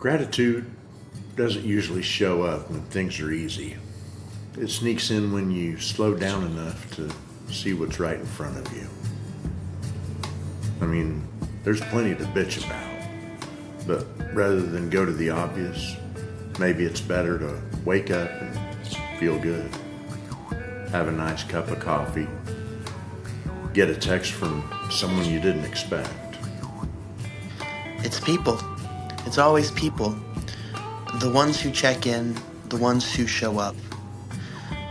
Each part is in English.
Gratitude doesn't usually show up when things are easy. It sneaks in when you slow down enough to see what's right in front of you. I mean, there's plenty to bitch about, but rather than go to the obvious, maybe it's better to wake up and feel good. Have a nice cup of coffee. Get a text from someone you didn't expect. It's people. It's always people. The ones who check in, the ones who show up.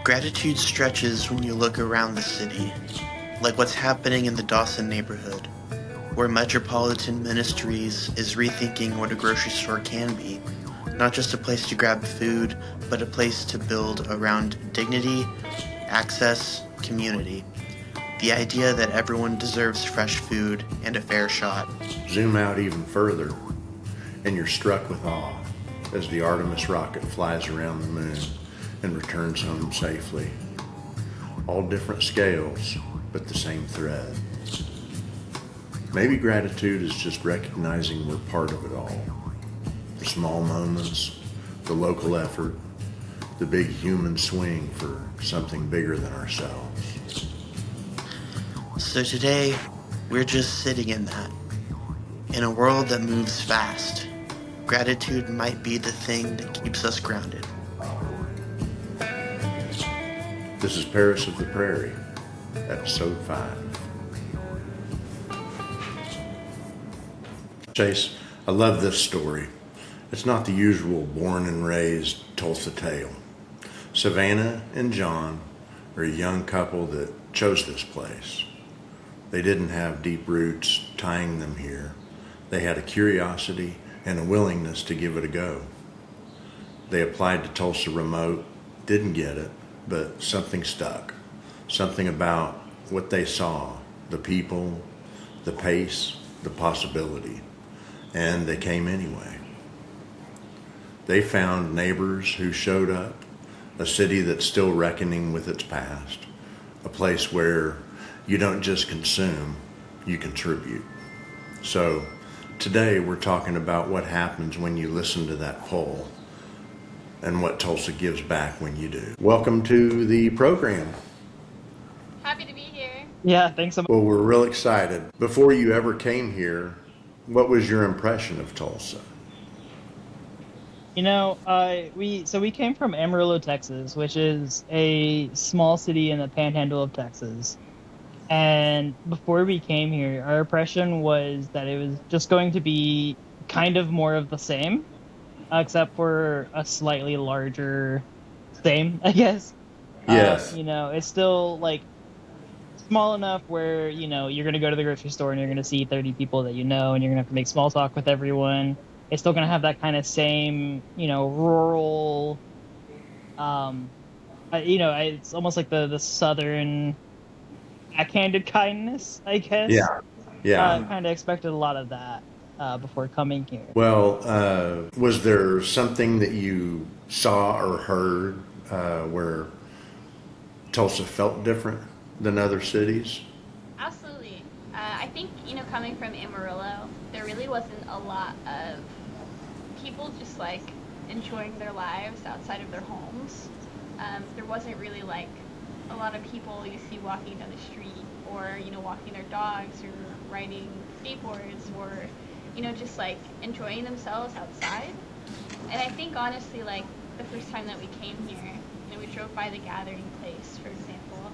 Gratitude stretches when you look around the city, like what's happening in the Dawson neighborhood, where Metropolitan Ministries is rethinking what a grocery store can be. Not just a place to grab food, but a place to build around dignity, access, community. The idea that everyone deserves fresh food and a fair shot. Zoom out even further, and you're struck with awe as the Artemis rocket flies around the moon and returns home safely. All different scales, but the same thread. Maybe gratitude is just recognizing we're part of it all. The small moments, the local effort, the big human swing for something bigger than ourselves. So today, we're just sitting in that. In a world that moves fast, gratitude might be the thing that keeps us grounded. This is Paris of the Prairie, episode 5. Chase, I love this story. It's not the usual born and raised Tulsa tale. Savanna and John are a young couple that chose this place. They didn't have deep roots tying them here. They had a curiosity and a willingness to give it a go. They applied to Tulsa Remote, didn't get it, but something stuck. Something about what they saw, the people, the pace, the possibility. And they came anyway. They found neighbors who showed up, a city that's still reckoning with its past, a place where you don't just consume, you contribute. So today we're talking about what happens when you listen to that poll and what Tulsa gives back when you do. Welcome to the program. Happy to be here. Yeah, thanks so much. Well, we're real excited. Before you ever came here, what was your impression of Tulsa? We came from Amarillo, Texas, which is a small city in the panhandle of Texas. And before we came here, our impression was that it was just going to be kind of more of the same, except for a slightly larger same, I guess. Yes. It's still like small enough where, you're going to go to the grocery store and you're going to see 30 people that you know, and you're going to have to make small talk with everyone. It's still going to have that kind of same, rural, it's almost like the southern backhanded kindness, I guess. Yeah. Kind of expected a lot of that before coming here. Well, was there something that you saw or heard where Tulsa felt different than other cities? Absolutely. I think, coming from Amarillo, there really wasn't a lot of people just like enjoying their lives outside of their homes. There wasn't really like a lot of people you see walking down the street or, walking their dogs or riding skateboards or, just like enjoying themselves outside. And I think honestly, like the first time that we came here, we drove by the gathering place, for example,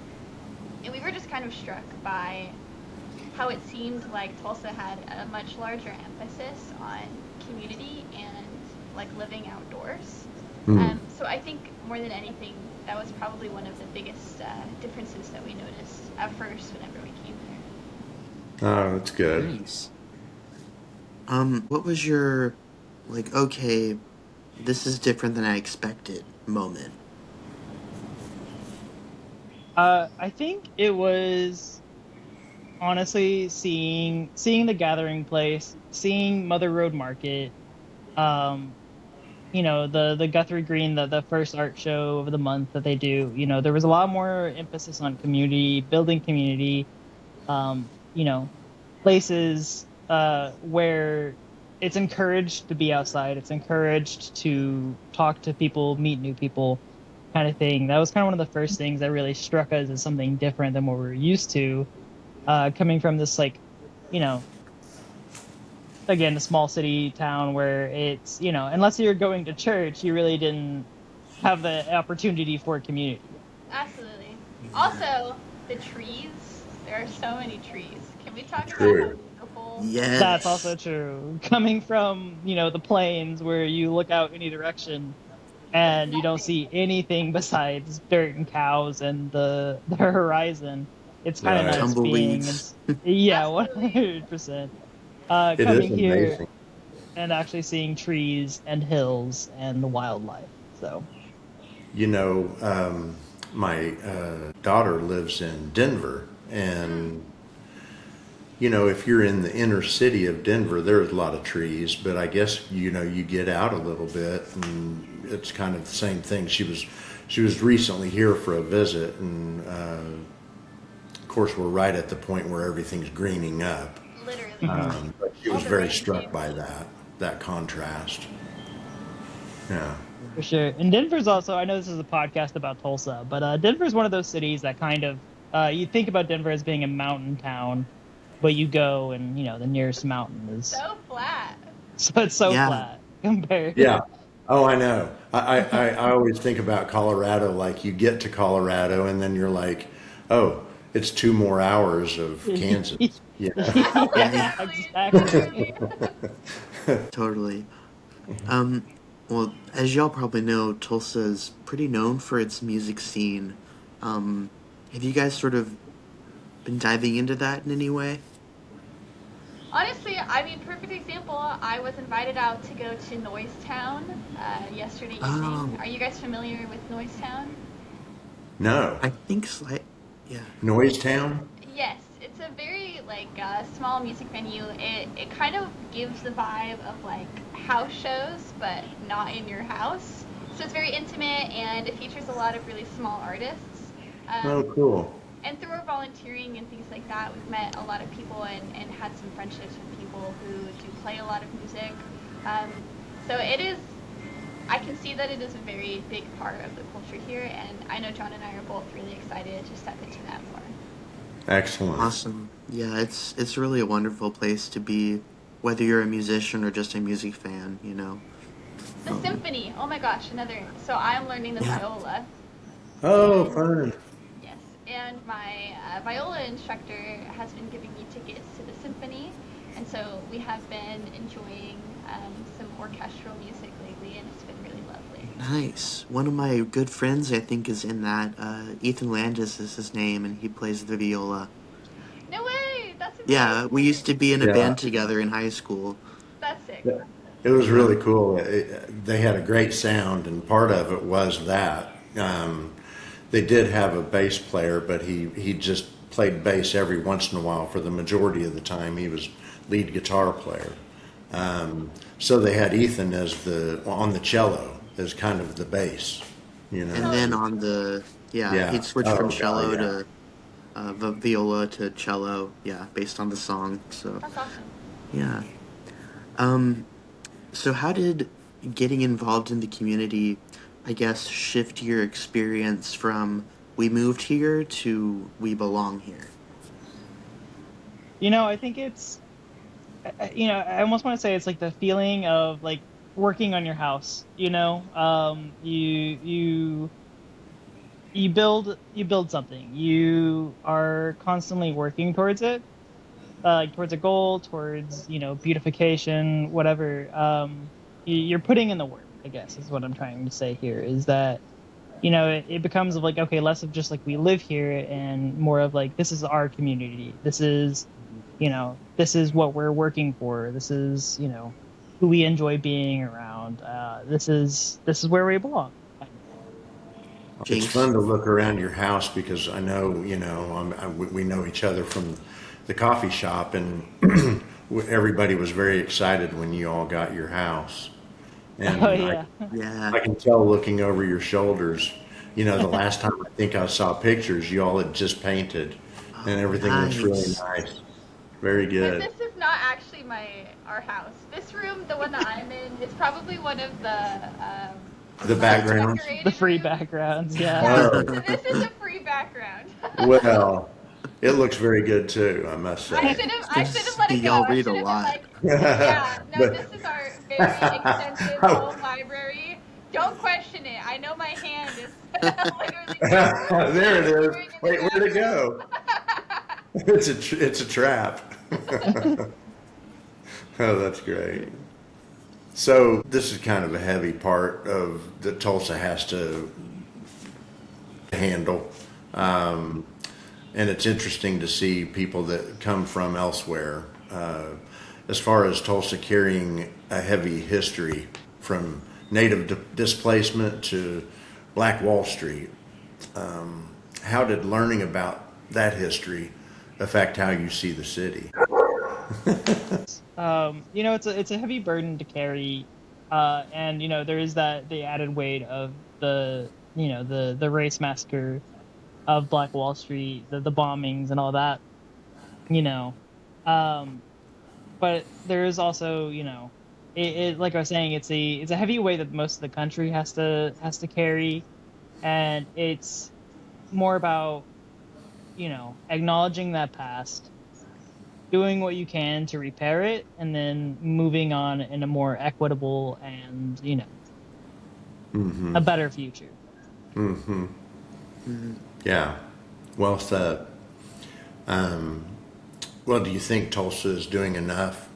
and we were just kind of struck by how it seemed like Tulsa had a much larger emphasis on community and like living outdoors. So I think more than anything, that was probably one of the biggest differences that we noticed at first whenever we came here. Oh, that's good. Nice. What was your, okay, this is different than I expected moment? I think it was honestly seeing the gathering place, seeing Mother Road Market, the Guthrie Green, the first art show of the month that they do. There was a lot more emphasis on community, building community, places where it's encouraged to be outside. It's encouraged to talk to people, meet new people, kind of thing. That was kind of one of the first things that really struck us as something different than what we were used to, coming from this like, you know, again, a small city town where it's, unless you're going to church, you really didn't have the opportunity for community. Absolutely. Also, the trees. There are so many trees. Can we talk about how True. beautiful? That's also Yes. true. Coming from, the plains where you look out in any direction There's and you don't nothing. see anything besides dirt and cows and the horizon. It's kind of Right. nice being, Tumbleweeds. yeah, Absolutely. 100%. It is Coming here amazing. and actually seeing trees and hills and the wildlife. So, You know, my daughter lives in Denver, and if you're in the inner city of Denver, there's a lot of trees, but I guess you get out a little bit, and it's kind of the same thing. She was recently here for a visit, and of course we're right at the point where everything's greening up. Literally. But she All was the very rain struck came. by that contrast. Yeah. for sure. And Denver's also, I know this is a podcast about Tulsa, but Denver's one of those cities that kind of, you think about Denver as being a mountain town, but you go and, the nearest mountain is, So flat. so it's so Yeah. flat compared. Yeah. Oh, I know. I always think about Colorado, like you get to Colorado and then you're like, oh, it's 2 more hours of Kansas. Yeah. Yeah, Yeah, Exactly. exactly. Literally. totally. Um, well, as y'all probably know, Tulsa is pretty known for its music scene. Um, have you guys sort of been diving into that in any way? Honestly, I mean, perfect example. I was invited out to go to Noise Town yesterday evening. Oh, Are you guys familiar with Noise Town? No. I think yeah. Noise Town? Yes, it's a very like small music venue. It kind of gives the vibe of like house shows, but not in your house. So it's very intimate and it features a lot of really small artists. Oh, Um, cool. and through our volunteering and things like that, we've met a lot of people and had some friendships with people who do play a lot of music. Um, so it is. I can see that it is a very big part of the culture here, and I know John and I are both really excited to step into that more. Excellent. Awesome. Yeah, it's really a wonderful place to be, whether you're a musician or just a music fan. The Um, symphony. Oh my gosh, another. So I'm learning the yeah. viola, Oh, and fun. yes, and my viola instructor has been giving me tickets to the symphony, and so we have been enjoying some orchestral music lately, and it's been really lovely. Nice. One of my good friends, I think, is in that. Ethan Landis is his name, and he plays the viola. No way! That's Yeah, we used to amazing. be in a Yeah. band together in high school. That's sick. Yeah. It was Yeah. really cool. They had a great sound, and part of it was that. They did have a bass player, but he just played bass every once in a while. For the majority of the time, he was lead guitar player. So they had Ethan as on the cello as kind of the bass, you And know. then Oh, on yeah, Yeah. he'd switch from Oh, God, cello yeah. to viola to cello, yeah, based on the song. So, that's awesome. yeah. Um, so how did getting involved in the community, I guess, shift your experience from we moved here to we belong here? I think it's, I almost want to say it's like the feeling of like working on your house. You build something. You are constantly working towards it, like towards a goal, towards beautification, whatever. You're putting in the work. I guess is what I'm trying to say here. Is that it becomes of like, okay, less of just like we live here and more of like this is our community. This is what we're working for. This is who we enjoy being around. This is where we belong. It's Jinx. fun to look around your house because I know, we know each other from the coffee shop, and everybody was very excited when you all got your house. Oh And I, yeah. Yeah. I can tell looking over your shoulders, the last time I think I saw pictures, you all had just painted, and Oh, everything looks really nice. nice. Very But good. this is not actually our house. This room, the one that I'm in, is probably one of The backgrounds? decorated The free rooms. backgrounds, yeah. Oh, This is a free background. well, it looks very good too, I must I say. should have I should have let it go. Y'all I read a should have been lot. like, yeah, no, But this is our very extensive home library. Don't question it. I know my hand is literally there it is. disappearing in the Wait, where'd it background. go? It's a trap. Oh, that's great. So this is kind of a heavy part of that Tulsa has to handle. And it's interesting to see people that come from elsewhere. As far as Tulsa carrying a heavy history from native displacement to Black Wall Street, how did learning about that history affect how you see the city? It's a heavy burden to carry, and there is the added weight of the race massacre of Black Wall Street, the bombings and all that, you know, um, but there is also it like I was saying, it's a heavy weight that most of the country has to carry, and it's more about acknowledging that past, doing what you can to repair it, and then moving on in a more equitable and Mm-hmm. a better future. Mm-hmm. Mhm. Yeah. Well said. Um, well, do you think Tulsa is doing enough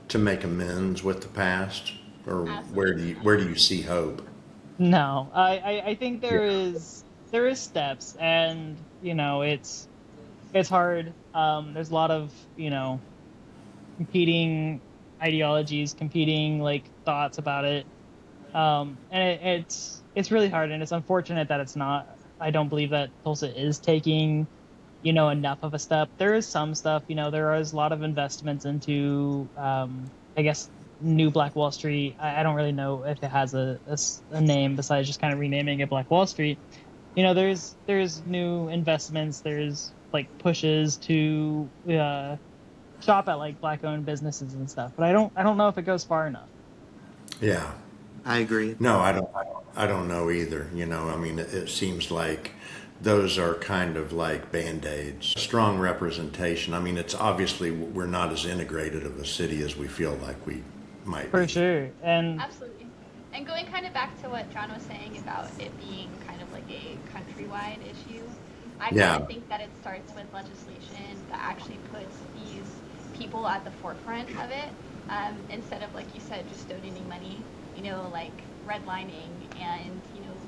to make amends with the past, or where do you see hope? No, I think Yeah. there is steps, and it's hard. There's a lot of competing ideologies, competing like thoughts about it, and it's really hard, and it's unfortunate that it's not. I don't believe that Tulsa is taking enough of a step. There is some stuff. There is a lot of investments into I guess new Black Wall Street. I don't really know if it has a name besides just kind of renaming it Black Wall Street. There's new investments. There's like pushes to shop at like black owned businesses and stuff, but I don't know if it goes far enough. Yeah. I agree. No, I don't know either. I mean, it seems like those are kind of like band-aids. Strong representation. I mean, it's obviously we're not as integrated of a city as we feel like we might For be. sure. And Absolutely. And going kind of back to what John was saying about it being kind of like a countrywide issue, I kind Yeah. of think that it starts with legislation that actually puts these people at the forefront of it, instead of, like you said, just donating money, like redlining and,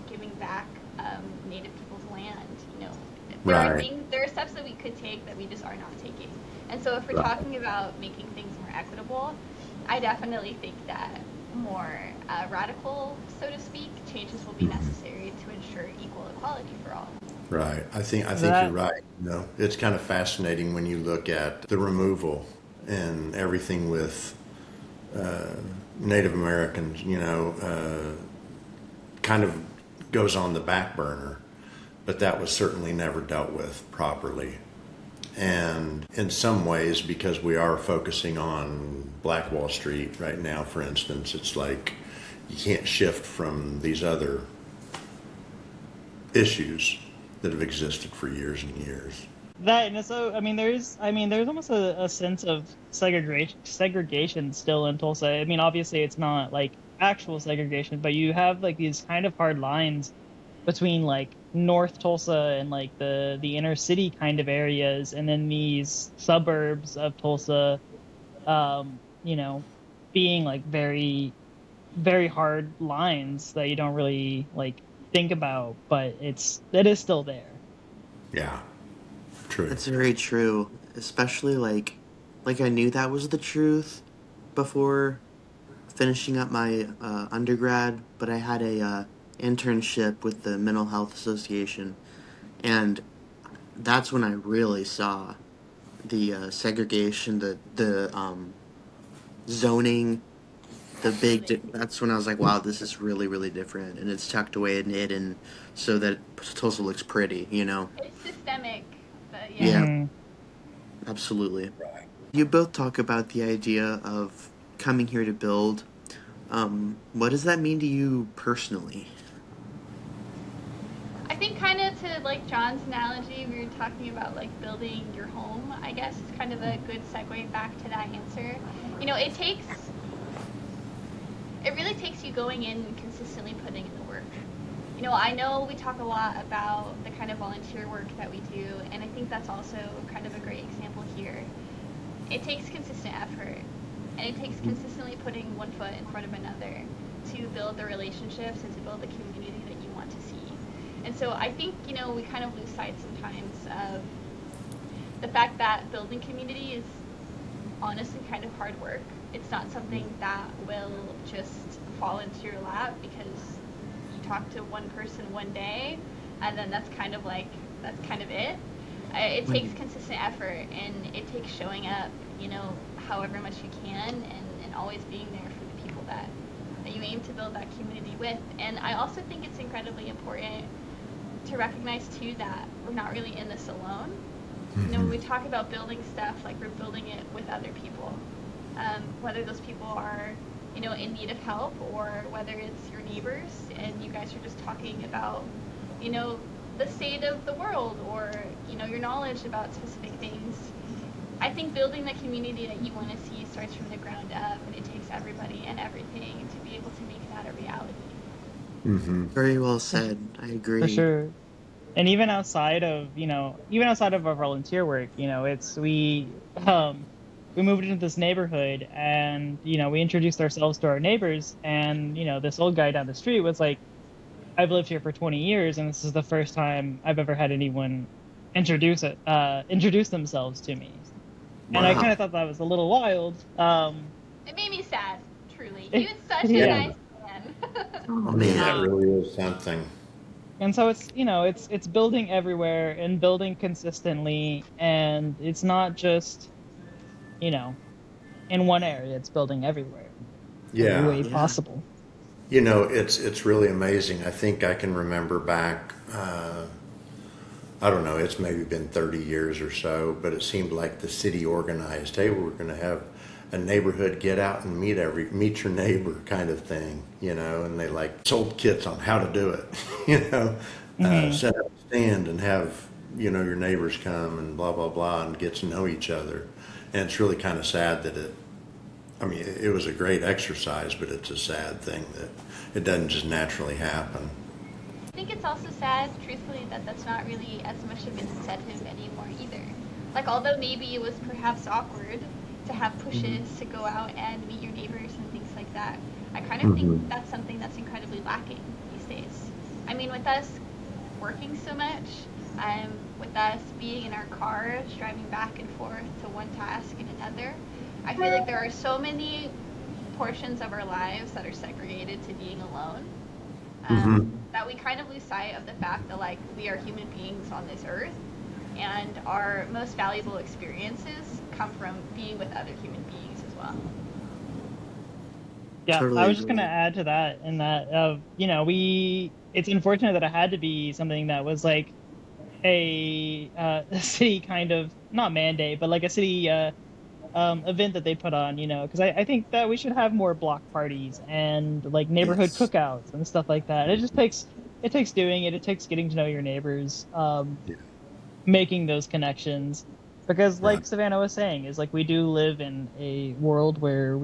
giving back native people's land. Right. There are steps that we could take that we just are not taking. And so if we're Right. talking about making things more equitable, I definitely think that more radical, so to speak, changes will be Mhm. necessary to ensure equal equality for all. Right. I think you're that right. It's kind of fascinating when you look at the removal and everything with Native Americans. Kind of goes on the back burner, but that was certainly never dealt with properly. And in some ways, because we are focusing on Black Wall Street right now, for instance, it's like you can't shift from these other issues that have existed for years and years. that and so there's almost a sense of segregation still in Tulsa. I mean, obviously it's not like actual segregation, but you have like these kind of hard lines between like North Tulsa and like the inner city kind of areas, and then these suburbs of Tulsa, um, you know, being like very very hard lines that you don't really like think about, but it is still there. Yeah, true. That's very true. Especially like I knew that was the truth before finishing up my undergrad, but I had a internship with the Mental Health Association, and that's when I really saw the segregation, the zoning, the big. Absolutely. That's when I was like, wow, this is really different, and it's tucked away and hidden so that Tulsa looks pretty. It's systemic, but yeah. Yeah, Hmm. absolutely. You both talk about the idea of coming here to build. What does that mean to you personally? I think kind of to like John's analogy, we were talking about like building your home. I guess is kind of a good segue back to that answer. You know, it really takes you going in and consistently putting in the work. You know, I know we talk a lot about the kind of volunteer work that we do, and I think that's also kind of a great example here. It takes consistent effort, and it takes consistently putting one foot in front of another to build the relationships and to build the community that you want to see. And so I think, you know, we kind of lose sight sometimes of the fact that building community is honestly kind of hard work. It's not something that will just fall into your lap because you talk to one person one day and then that's kind of it. It takes consistent effort and it takes showing up, you know, however much you can and always being there for the people that you aim to build that community with. And I also think it's incredibly important to recognize too that we're not really in this alone. You know, when we talk about building stuff, like we're building it with other people, whether those people are, you know, in need of help or whether it's your neighbors and you guys are just talking about, you know, the state of the world or, you know, your knowledge about specific things. I think building the community that you want to see starts from the ground up and it takes everybody and everything to be able to make that a reality. Very well said. I For agree. sure. And even outside of, even outside of our volunteer work, we moved into this neighborhood and, we introduced ourselves to our neighbors and, this old guy down the street was like, I've lived here for 20 years and this is the first time I've ever had anyone introduce themselves to me. And I kind Wow. of thought that was a little wild. It made me sad, truly. He was such a Yeah. nice man. Oh That man. Um, really is something. and so it's building everywhere and building consistently and it's not just, you know, in one area, it's building everywhere, every Yeah. way Yeah. possible. You know, it's really amazing. I think I can remember back, I don't know, it's maybe been 30 years or so, but it seemed like the city organized, hey, we're going to have a neighborhood get out and meet your neighbor kind of thing, you know, and they like sold kits on how to do it, you know, Hmm. set up a stand and have, you know, your neighbors come and blah, blah, blah, and get to know each other. And it's really kind of sad that I mean, it was a great exercise, but it's a sad thing that it doesn't just naturally happen. I think it's also sad, truthfully, that that's not really as much of an incentive anymore either. Like, although maybe it was perhaps awkward to have pushes to go out and meet your neighbors and things like that, I kind of think that's something that's incredibly lacking these days. I mean, with us working so much, with us being in our cars, driving back and forth to one task and another, I feel like there are so many portions of our lives that are segregated to being alone that we kind of lose sight of the fact that like we are human beings on this earth and our most valuable experiences come from being with other human beings as well. Yeah, I Totally was just gonna agree. add to that, in that it's unfortunate that it had to be something that was like a city kind of not mandate, but like a city event that they put on, because I think that we should have more block parties and like neighborhood Yes. cookouts and stuff like that. It takes doing it. It takes getting to know your neighbors, Yeah. making those connections. Because Right. like Savannah was saying, is like we do live in a world where I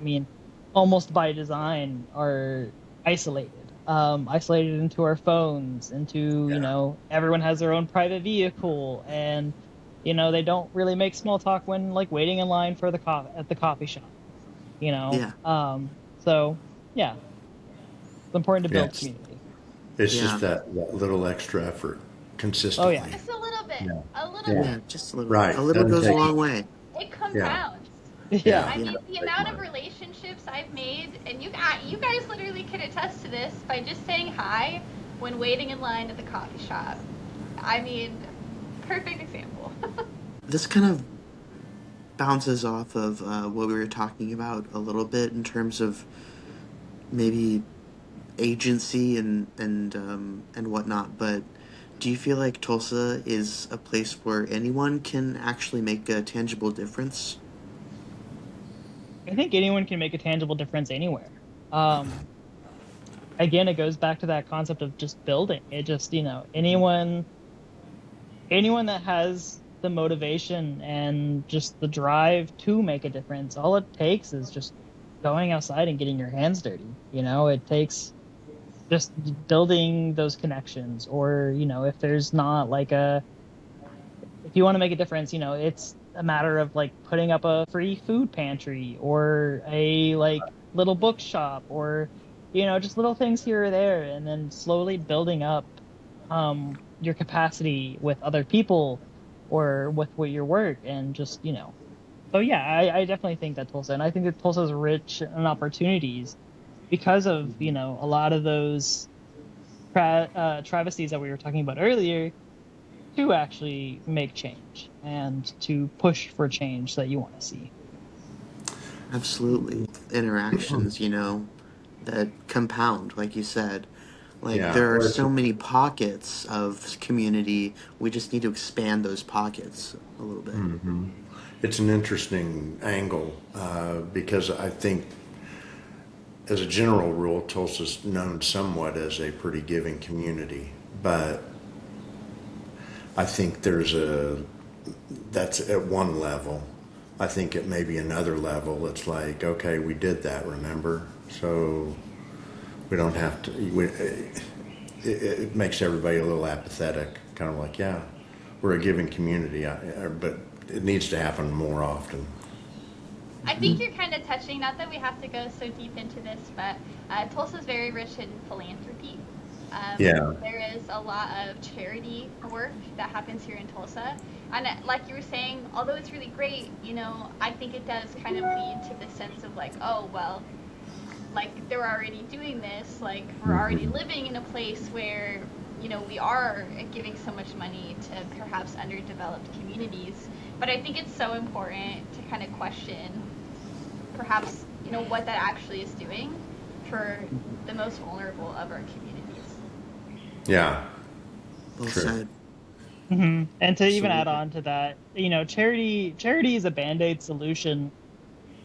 mean, almost by design are isolated. Isolated into our phones, into, Yeah. everyone has their own private vehicle and they don't really make small talk when like waiting in line for at the coffee shop, you know. Yeah. So yeah, it's important to Yeah. build community. It's just Yeah. that little extra effort Oh yeah. consistently. Just a little bit, Yeah. a little Yeah. Yeah. bit. Just a little. Right. A little Doesn't goes a take, But long way. it yeah. compounds. Yeah. Yeah. I Yeah. mean, Doesn't the take amount of much. relationships I've made, and you guys literally can attest to this by just saying hi when waiting in line at the coffee shop. I mean, perfect example. This kind of bounces off of what we were talking about a little bit in terms of maybe agency and whatnot. But do you feel like Tulsa is a place where anyone can actually make a tangible difference? I think anyone can make a tangible difference anywhere. Um, Again, it goes back to that concept of just building. It just, anyone that has the motivation and just the drive to make a difference, all it takes is just going outside and getting your hands dirty. It takes just building those connections, or if there's not like a if you want to make a difference, it's a matter of like putting up a free food pantry or a like little bookshop, or just little things here or there, and then slowly building up your capacity with other people or with your work, and just so yeah, I definitely think that Tulsa, and I think that Tulsa is rich in opportunities because of a lot of those travesties that we were talking about earlier, to actually make change and to push for change that you want to see. Absolutely. Interactions, that compound, like you said. Like, Yeah, there are or it's so many pockets of community. We just need to expand those pockets a little bit. it's an interesting angle because I think, as a general rule, Tulsa's known somewhat as a pretty giving community, but I think that's at one level. I think at maybe another level, it's like, okay, we did that, remember? So we don't have to, it makes everybody a little apathetic, kind of like, yeah, we're a giving community, but it needs to happen more often. I think you're kind of touching, not that we have to go so deep into this, but Tulsa is very rich in philanthropy. Yeah, There is a lot of charity work that happens here in Tulsa. And like you were saying, although it's really great, I think it does kind of lead to the sense of like, oh, well, like they're already doing this, like we're already living in a place where, we are giving so much money to perhaps underdeveloped communities. But I think it's so important to kind of question perhaps, what that actually is doing for the most vulnerable of our communities. yeah, Well true. said. And to even add Absolutely. on to that, charity is a band-aid solution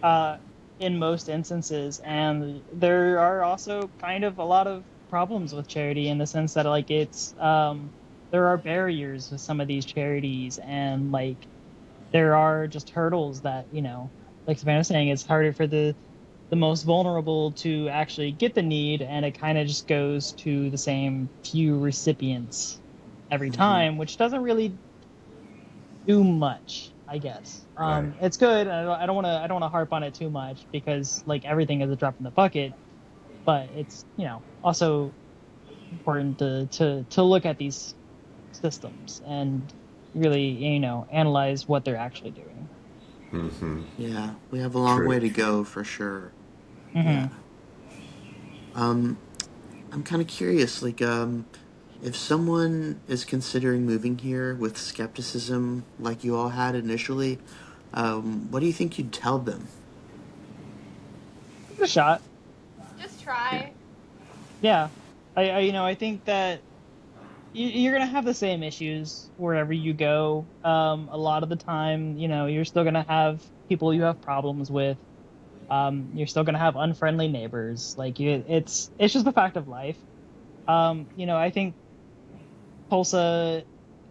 uh, in most instances, and there are also kind of a lot of problems with charity in the sense that like there are barriers with some of these charities, and like there are just hurdles that like Savannah was saying, it's harder for the most vulnerable to actually get the need, and it kind of just goes to the same few recipients every Hmm. time, which doesn't really do much, I guess. Right. It's good. I don't want to harp on it too much because like everything is a drop in the bucket, but it's also important to look at these systems and really analyze what they're actually doing. Yeah, we have a long True. way to go for sure. Yeah. Hmm. Um, I'm kind of curious, like, if someone is considering moving here with skepticism like you all had initially, what do you think you'd tell them? Give it a shot. Just Yeah. try. Yeah, I think that you're gonna have the same issues wherever you go. A lot of the time, you're still gonna have people you have problems with. You're still gonna have unfriendly neighbors. Like it's just a fact of life. I think Tulsa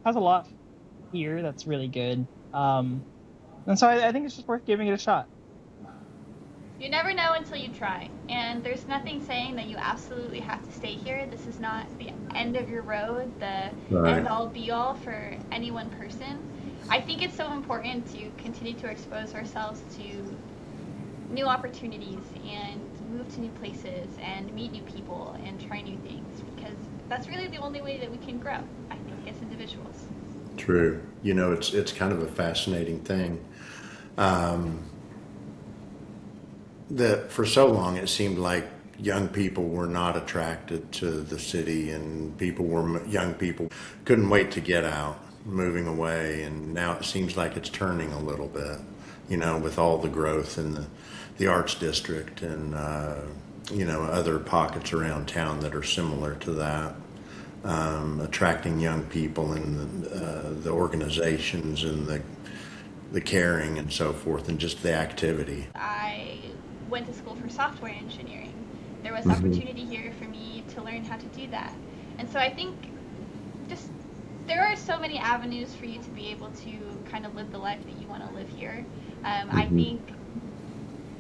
has a lot here that's really good. And so I think it's just worth giving it a shot. You never know until you try. And there's nothing saying that you absolutely have to stay here. This is not the end of your road, the end Right. all be all for any one person. I think it's so important to continue to expose ourselves to new opportunities and move to new places and meet new people and try new things, because that's really the only way that we can grow, I think, as individuals. True. It's kind of a fascinating thing. That for so long it seemed like young people were not attracted to the city, and young people couldn't wait to get out, moving away, and now it seems like it's turning a little bit. With all the growth in the arts district and other pockets around town that are similar to that, attracting young people and the organizations and the caring and so forth, and just the activity. I went to school for software engineering. There was Mm-hmm. opportunity here for me to learn how to do that. And so I think just there are so many avenues for you to be able to kind of live the life that you want to live here. Mm-hmm.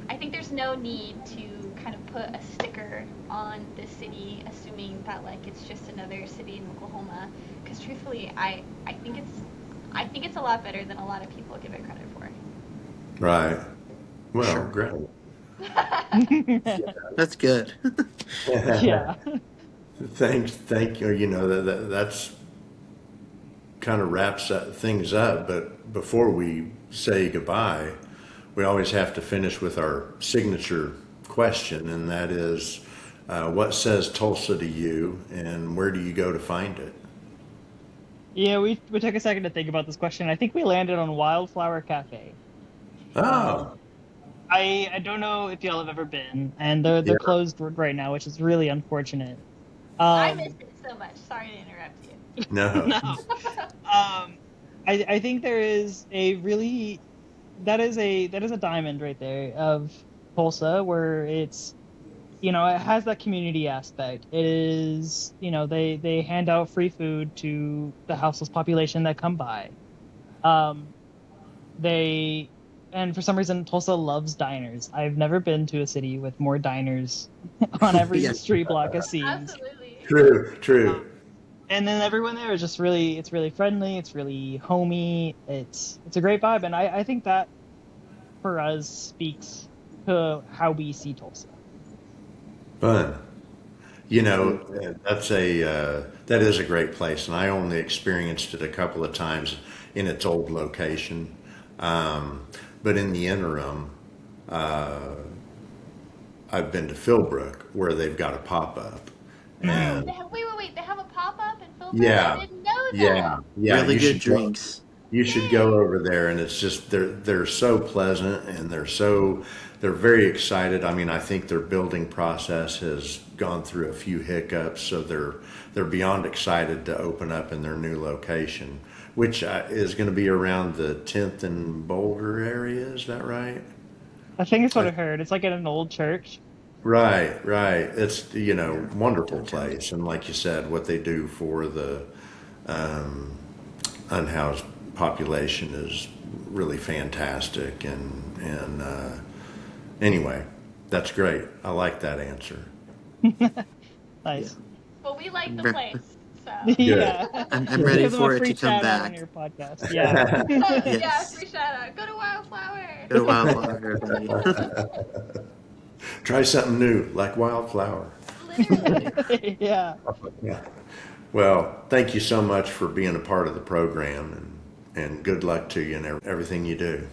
I think there's no need to kind of put a sticker on this city, assuming that like it's just another city in Oklahoma. Because truthfully, I think it's a lot better than a lot of people give it credit for. Right. Well, Sure. great. That's good. Yeah. Thank you. You know that's kind of wraps things up. But before we say goodbye, we always have to finish with our signature question, and that is, what says Tulsa to you, and where do you go to find it? Yeah, we took a second to think about this question. I think we landed on Wildflower Cafe. Um, Oh, I don't know if y'all have ever been, and they're yeah. closed right now, which is really unfortunate. I miss Um, it so much. Sorry to interrupt you. No. no. I think there is a really that is a diamond right there of Tulsa where it's it has that community aspect. It is they hand out free food to the houseless population that come by. Um, they and for some reason Tulsa loves diners. I've never been to a city with more diners on every Yeah. street block it seems. Absolutely. True. Um, True. and then everyone there is just it's really friendly, it's really homey, it's a great vibe, and I think that for us speaks to how we see Tulsa. Fun. You know, that is a great place, and I only experienced it a couple of times in its old location. But in the interim, I've been to Philbrook where they've got a pop up, Oh, and wait. They have a pop up in Philbrook? I yeah, didn't know yeah, that. yeah. Really good drinks. You should go over there, and it's just they're so pleasant, and they're very excited. I mean, I think their building process has gone through a few hiccups, so they're beyond excited to open up in their new location, which is going to be around the 10th and Boulder area. Is that right? I think it's what I heard. It's like in an old church. Right, right. It's wonderful Downtown. place, and like you said, what they do for the unhoused population is really fantastic. And anyway, that's great. I like that answer. Yeah. Nice. Well, we like the Re- place, so. Good. Yeah. I'm ready Give them a for it free to come shout out on back. your podcast. Yeah. Yeah, Yes. free shout out. Go to Wildflower. Go to Wildflower, everybody. Try something new, like wildflower. Literally. Yeah. Yeah. Well, thank you so much for being a part of the program, and good luck to you in everything you do.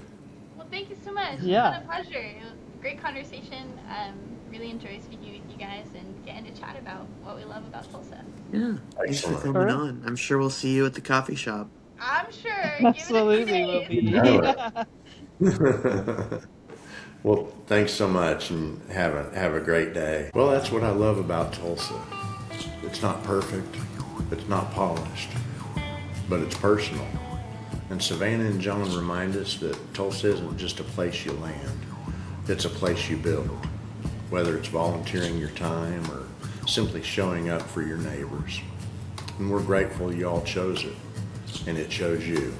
Well, thank you so much. Yeah. It's been a pleasure. It was a great conversation. Really enjoy speaking with you guys and getting to chat about what we love about Tulsa. Yeah. Thanks for Excellent. coming on. I'm sure we'll see you at the coffee shop. I'm sure. Give it a few Absolutely will days. be. You know it. Well, thanks so much, and have a great day. Well, that's what I love about Tulsa. It's not perfect, it's not polished, but it's personal. And Savannah and John remind us that Tulsa isn't just a place you land, it's a place you build. Whether it's volunteering your time or simply showing up for your neighbors. And we're grateful you all chose it, and it chose you.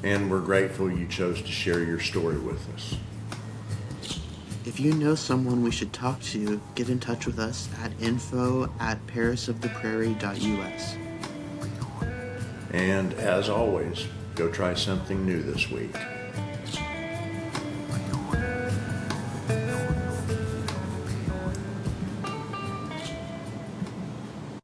And we're grateful you chose to share your story with us. If you know someone we should talk to, get in touch with us at info@parisoftheprairie.us. And as always, go try something new this week.